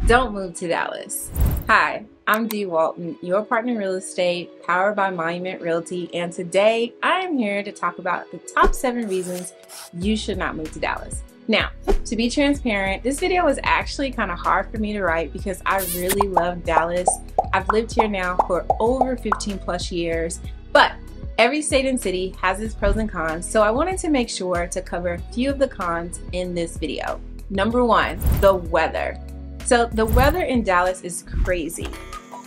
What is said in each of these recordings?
Don't move to Dallas. Hi, I'm Dee Walton, your partner in real estate, powered by Monument Realty, and today I am here to talk about the top 7 reasons you should not move to Dallas. Now, to be transparent, this video was actually kind of hard for me to write because I really love Dallas. I've lived here now for over 15 plus years, but every state and city has its pros and cons, so I wanted to make sure to cover a few of the cons in this video. Number 1, the weather. So the weather in Dallas is crazy.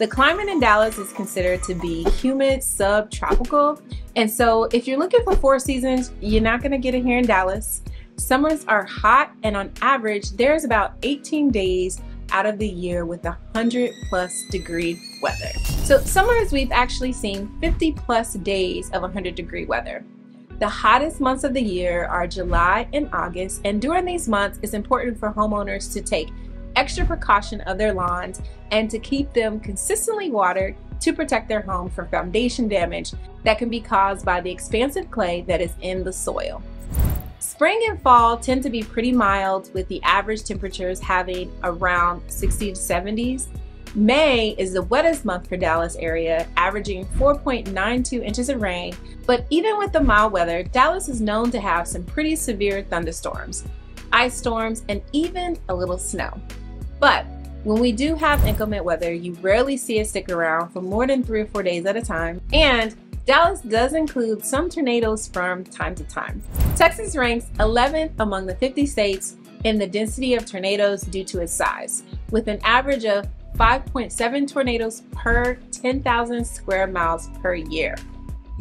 The climate in Dallas is considered to be humid, subtropical, and so if you're looking for 4 seasons, you're not going to get it here in Dallas. Summers are hot, and on average, there's about 18 days out of the year with 100+ degree weather. So summers, we've actually seen 50+ days of 100-degree weather. The hottest months of the year are July and August, and during these months, it's important for homeowners to take extra precaution of their lawns and to keep them consistently watered to protect their home from foundation damage that can be caused by the expansive clay that is in the soil. Spring and fall tend to be pretty mild, with the average temperatures having around 60 to 70s. May is the wettest month for Dallas area, averaging 4.92 inches of rain, but even with the mild weather, Dallas is known to have some pretty severe thunderstorms, ice storms, and even a little snow. But when we do have inclement weather, you rarely see it stick around for more than 3 or 4 days at a time, and Dallas does include some tornadoes from time to time. Texas ranks 11th among the 50 states in the density of tornadoes due to its size, with an average of 5.7 tornadoes per 10,000 square miles per year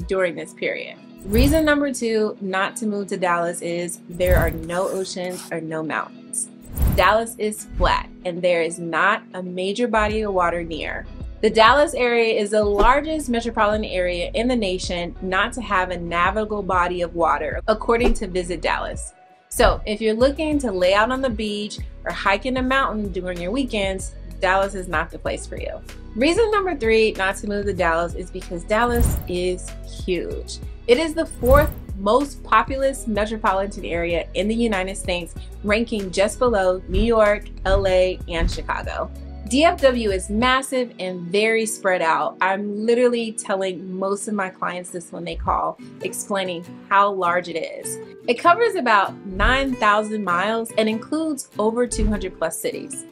during this period. Reason number 2 not to move to Dallas is there are no oceans or no mountains. Dallas is flat and there is not a major body of water near. The Dallas area is the largest metropolitan area in the nation not to have a navigable body of water, according to Visit Dallas. So if you're looking to lay out on the beach or hike in a mountain during your weekends, Dallas is not the place for you. Reason number 3 not to move to Dallas is because Dallas is huge. It is the 4th most populous metropolitan area in the United States, ranking just below New York, LA, and Chicago. DFW is massive and very spread out. I'm literally telling most of my clients this when they call, explaining how large it is. It covers about 9,000 miles and includes over 200+ cities.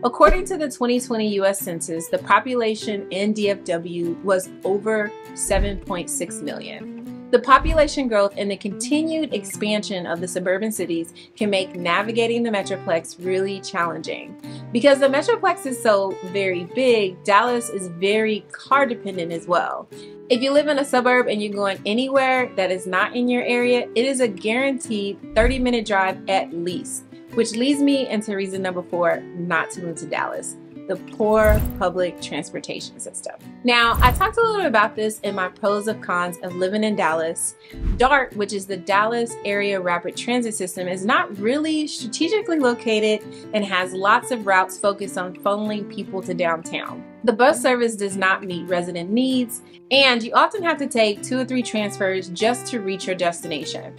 According to the 2020 U.S. Census, the population in DFW was over 7.6 million. The population growth and the continued expansion of the suburban cities can make navigating the Metroplex really challenging. Because the Metroplex is so very big, Dallas is very car dependent as well. If you live in a suburb and you're going anywhere that is not in your area, it is a guaranteed 30-minute drive at least. Which leads me into reason number 4 not to move to Dallas: the poor public transportation system. Now, I talked a little bit about this in my pros and cons of living in Dallas. DART, which is the Dallas Area Rapid Transit System, is not really strategically located and has lots of routes focused on funneling people to downtown. The bus service does not meet resident needs, and you often have to take 2 or 3 transfers just to reach your destination.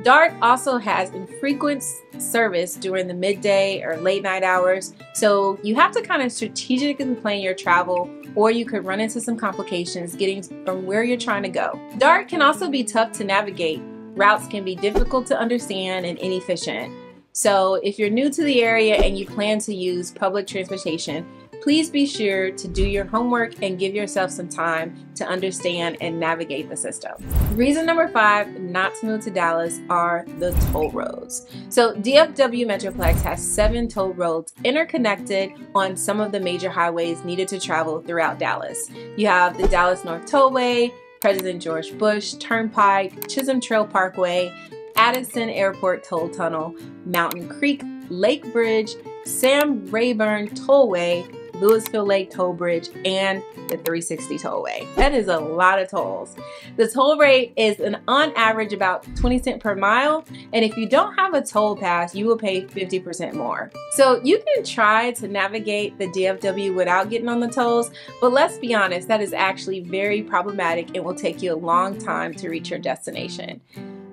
DART also has infrequent service during the midday or late night hours, so you have to kind of strategically plan your travel, or you could run into some complications getting from where you're trying to go. DART can also be tough to navigate. Routes can be difficult to understand and inefficient. So if you're new to the area and you plan to use public transportation, please be sure to do your homework and give yourself some time to understand and navigate the system. Reason number 5 not to move to Dallas are the toll roads. So DFW Metroplex has 7 toll roads interconnected on some of the major highways needed to travel throughout Dallas. You have the Dallas North Tollway, President George Bush Turnpike, Chisholm Trail Parkway, Addison Airport Toll Tunnel, Mountain Creek Lake Bridge, Sam Rayburn Tollway, Louisville Lake Toll Bridge, and the 360 Tollway. That is a lot of tolls. The toll rate is on average about 20 cents per mile, and if you don't have a toll pass, you will pay 50% more. So you can try to navigate the DFW without getting on the tolls, but let's be honest, that is actually very problematic and will take you a long time to reach your destination.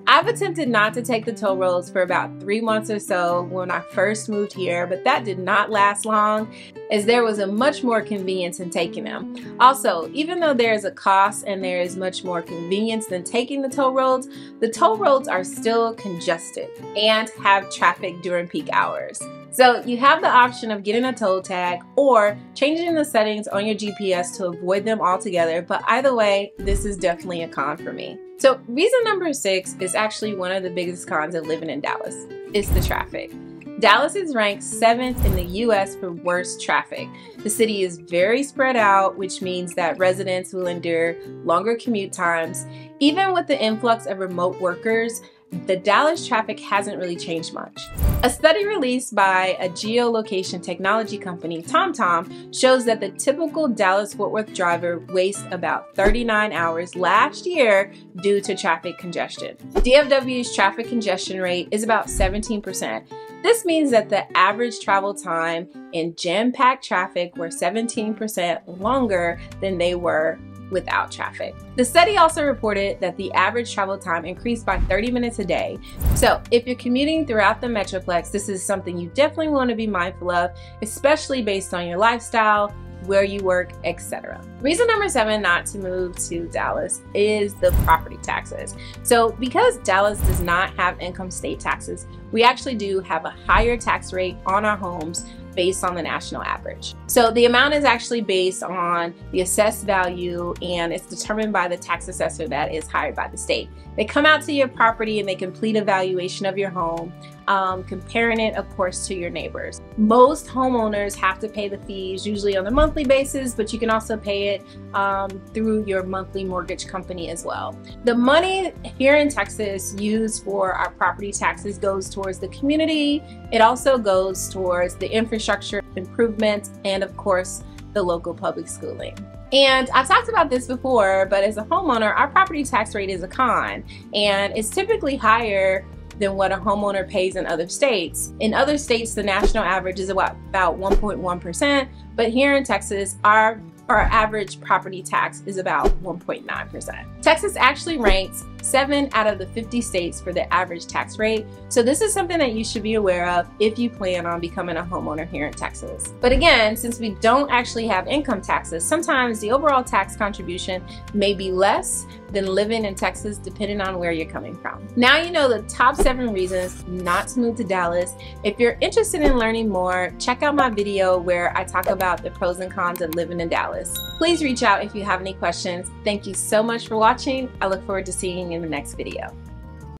I've attempted not to take the toll roads for about 3 months or so when I first moved here, but that did not last long as there was a much more convenience in taking them. Also, even though there is a cost and there is much more convenience than taking the toll roads are still congested and have traffic during peak hours. So you have the option of getting a toll tag or changing the settings on your GPS to avoid them altogether, but either way, this is definitely a con for me. So reason number 6 is actually one of the biggest cons of living in Dallas. It's the traffic. Dallas is ranked 7th in the US for worst traffic. The city is very spread out, which means that residents will endure longer commute times. Even with the influx of remote workers, the Dallas traffic hasn't really changed much. A study released by a geolocation technology company, TomTom, shows that the typical Dallas-Fort Worth driver wastes about 39 hours last year due to traffic congestion. DFW's traffic congestion rate is about 17%. This means that the average travel time in jam-packed traffic were 17% longer than they were without traffic. The study also reported that the average travel time increased by 30 minutes a day. So if you're commuting throughout the Metroplex, this is something you definitely want to be mindful of, especially based on your lifestyle, where you work, etc. Reason number 7 not to move to Dallas is the property taxes. So because Dallas does not have income state taxes, we actually do have a higher tax rate on our homes based on the national average. So the amount is actually based on the assessed value and it's determined by the tax assessor that is hired by the state. They come out to your property and they complete a valuation of your home, comparing it, of course, to your neighbors. Most homeowners have to pay the fees, usually on a monthly basis, but you can also pay it through your monthly mortgage company as well. The money here in Texas used for our property taxes goes towards the community. It also goes towards the infrastructure improvements and, of course, the local public schooling. And I talked about this before, but as a homeowner, our property tax rate is a con, and it's typically higher than what a homeowner pays in other states. In other states, the national average is about 1.1%, but here in Texas, our average property tax is about 1.9%. Texas actually ranks 7 out of the 50 states for the average tax rate. So this is something that you should be aware of if you plan on becoming a homeowner here in Texas. But again, since we don't actually have income taxes, sometimes the overall tax contribution may be less than living in Texas depending on where you're coming from. Now you know the top 7 reasons not to move to Dallas. If you're interested in learning more, check out my video where I talk about the pros and cons of living in Dallas. Please reach out if you have any questions. Thank you so much for watching. I look forward to seeing you in the next video.